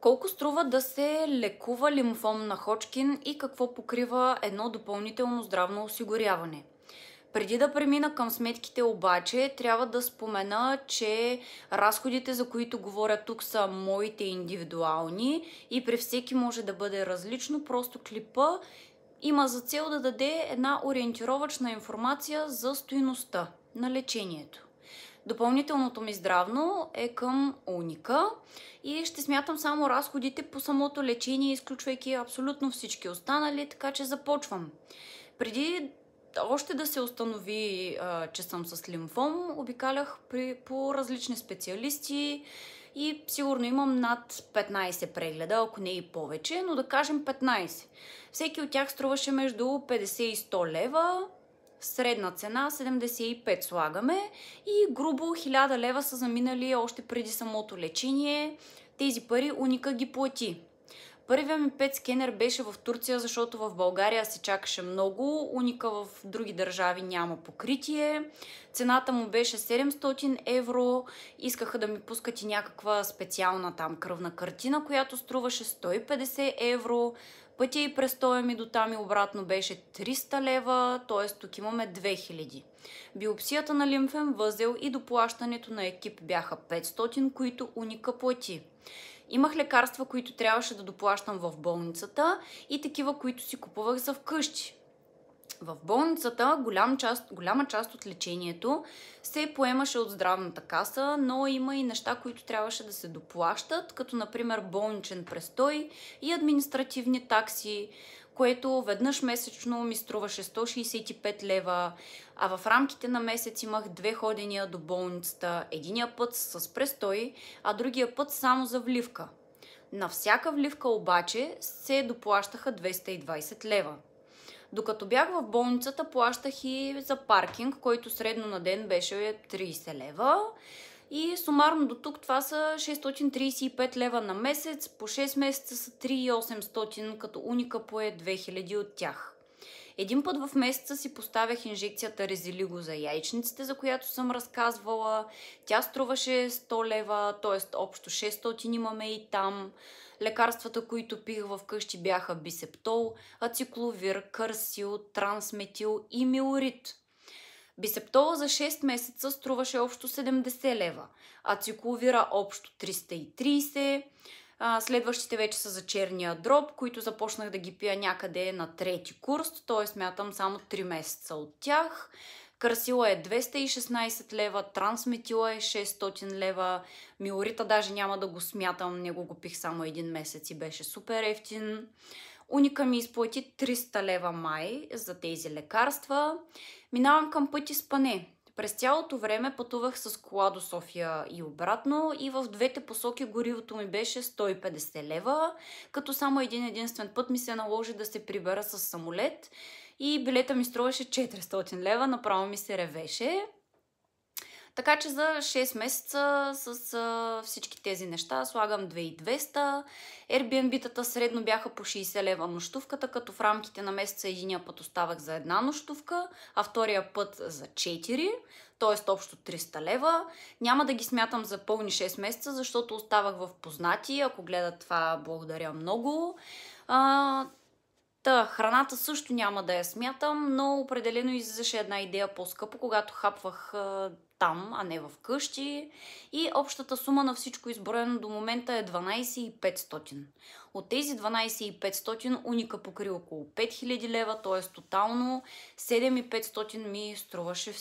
Колко струва да се лекува лимфом на Ходжкин и какво покрива едно допълнително здравно осигуряване? Преди да премина към сметките обаче, трябва да спомена, че разходите, за които говоря тук, са моите индивидуални и при всеки може да бъде различно. Просто клипа има за цел да даде една ориентировъчна информация за стойността на лечението. Допълнителното ми здравно е към Уника и ще смятам само разходите по самото лечение, изключвайки абсолютно всички останали, така че започвам. Преди още да се установи, че съм с лимфом, обикалях по различни специалисти и сигурно имам над 15 прегледа, ако не и повече, но да кажем 15. Всеки от тях струваше между 50 и 100 лева, средна цена 75 слагаме и грубо 1000 лева са заминали още преди самото лечение. Тези пари Уника ги плати. Първият ми пет скенер беше в Турция, защото в България се чакаше много. Уника в други държави няма покритие. Цената му беше 700 евро. Искаха да ми пускат и някаква специална там кръвна картина, която струваше 150 евро. Пътя и престоя ми до там и обратно беше 300 лева, т.е. тук имаме 2000. Биопсията на лимфен възел и доплащането на екип бяха 500, които Уника плати. Имах лекарства, които трябваше да доплащам в болницата и такива, които си купувах за вкъщи. В болницата голяма част от лечението се поемаше от здравната каса, но има и неща, които трябваше да се доплащат, като например болничен престой и административни такси, което веднъж месечно ми струваше 165 лева, а в рамките на месец имах 2 ходения до болницата, единия път с престой, а другия път само за вливка. На всяка вливка обаче се доплащаха 220 лева. Докато бях в болницата, плащах и за паркинг, който средно на ден беше 30 лева. И сумарно до тук това са 635 лева на месец, по 6 месеца са 3800, като Уника пое 2000 от тях. Един път в месеца си поставях инжекцията Резилиго за яйчниците, за която съм разказвала. Тя струваше 100 лева, т.е. общо 600 имаме и там. Лекарствата, които пих вкъщи бяха Бисептол, Ацикловир, Карсил, Трансметил и Милорит. Бисептола за 6 месеца струваше общо 70 лева, Ацикловира общо 330. Следващите вече са за черния дроб, които започнах да ги пия някъде на трети курс, т.е. смятам само 3 месеца от тях. Карсила е 216 лева, Трансметила е 600 лева, Милорита даже няма да го смятам, него го пих само един месец и беше супер ефтин. Уника ми изплати 300 лева май за тези лекарства. Минавам към пъти спане. През цялото време пътувах с кола до София и обратно и в двете посоки горивото ми беше 150 лева, като само единствен път ми се наложи да се прибера с самолет и билета ми струваше 400 лева, направо ми се ревеше. Така че за 6 месеца с всички тези неща слагам 2200. Airbnb-тата средно бяха по 60 лева нощувката, като в рамките на месеца единия път оставах за една нощувка, а втория път за 4, т.е. общо 300 лева. Няма да ги смятам за пълни 6 месеца, защото оставах в познати. Ако гледат това, благодаря много. Храната също няма да я смятам, но определено излизаше една идея по-скъпо, когато хапвах там, а не в къщи. И общата сума на всичко изброено до момента е 12 500. От тези 12 500 Уника покри около 5000 лева, т.е. тотално 7500 ми струваше всичко.